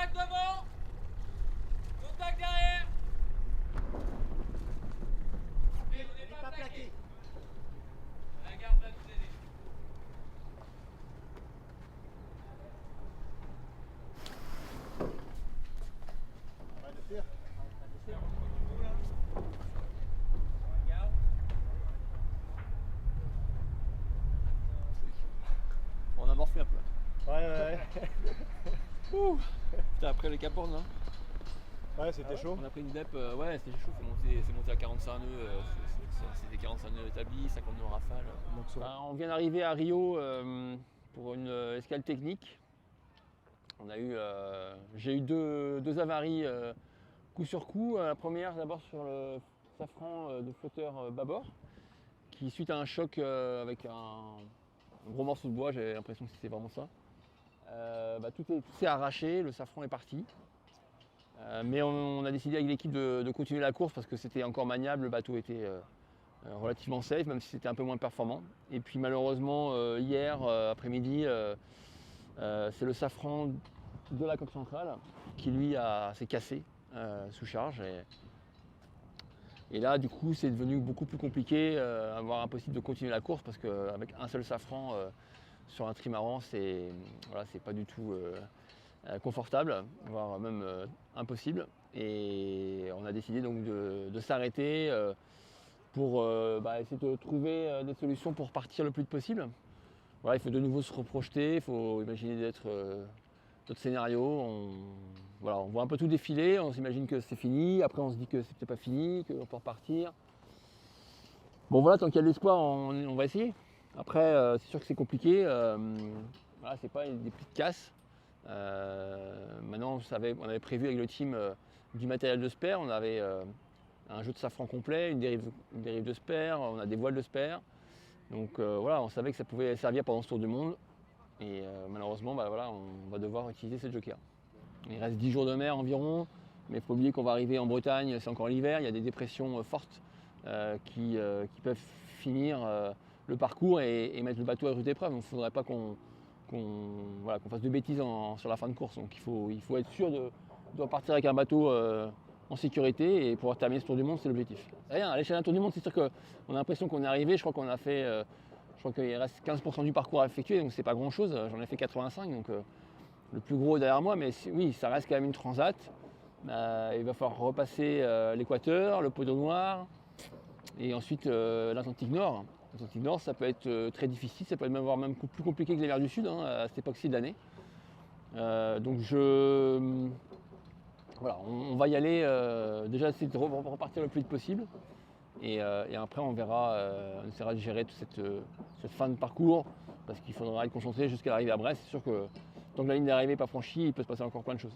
Contact devant. Contact derrière. Mais vous n'êtes pas plaqué. La garde va nous aider. Arrête de fuir. On a morflé un peu. Ouais. Ouh. Putain, après le Cap Horn, là. Ouais, c'était chaud. On a pris une dep, ouais, c'était chaud, c'est monté à 45 nœuds, c'était 45 nœuds établis, 50 nœuds en rafale. Donc, On vient d'arriver à Rio pour une escale technique. J'ai eu deux avaries coup sur coup. La première d'abord sur le safran de flotteur bâbord, qui suite à un choc avec un gros morceau de bois, j'ai l'impression que c'était vraiment ça. Tout s'est arraché, le safran est parti. Mais on a décidé avec l'équipe de continuer la course parce que c'était encore maniable, le bateau était relativement safe, même si c'était un peu moins performant. Et puis malheureusement, hier après-midi, c'est le safran de la coque centrale qui lui s'est cassé sous charge. Et là, du coup, c'est devenu beaucoup plus compliqué, voire impossible de continuer la course parce qu'avec un seul safran sur un trimaran, c'est pas du tout confortable, voire même impossible. Et on a décidé donc de s'arrêter pour essayer de trouver des solutions pour partir le plus vite possible. Voilà, il faut de nouveau se reprojeter, il faut imaginer d'autres scénarios. On voit un peu tout défiler, on s'imagine que c'est fini, après on se dit que c'est peut-être pas fini, qu'on peut repartir. Bon voilà, tant qu'il y a de l'espoir, on va essayer. Après, c'est sûr que c'est compliqué, c'est pas des petites casses. Maintenant, on avait prévu avec le team du matériel de spare, on avait un jeu de safran complet, une dérive de spare, on a des voiles de spare. Donc on savait que ça pouvait servir pendant ce tour du monde. Et malheureusement, on va devoir utiliser ce joker. Il reste 10 jours de mer environ, mais il faut oublier qu'on va arriver en Bretagne, c'est encore l'hiver, il y a des dépressions fortes qui peuvent finir le parcours et mettre le bateau à rude épreuve. Donc il ne faudrait pas qu'on fasse de bêtises sur la fin de course. Donc il faut être sûr de repartir avec un bateau en sécurité et pouvoir terminer ce tour du monde, c'est l'objectif. Rien, à l'échelle d'un tour du monde, c'est sûr qu'on a l'impression qu'on est arrivé, je crois qu'on a fait, je crois qu'il reste 15% du parcours à effectuer, donc c'est pas grand chose, j'en ai fait 85, donc le plus gros est derrière moi, mais oui, ça reste quand même une transat. Il va falloir repasser l'équateur, le Pôle Noir, et ensuite l'Atlantique Nord. L'Atlantique Nord, ça peut être très difficile, ça peut être même plus compliqué que les mers du Sud à cette époque-ci de l'année. Donc on va y aller, déjà essayer de repartir le plus vite possible. Et après, on verra, on essaiera de gérer toute cette fin de parcours parce qu'il faudra être concentré jusqu'à l'arrivée à Brest. C'est sûr que tant que la ligne d'arrivée n'est pas franchie, il peut se passer encore plein de choses.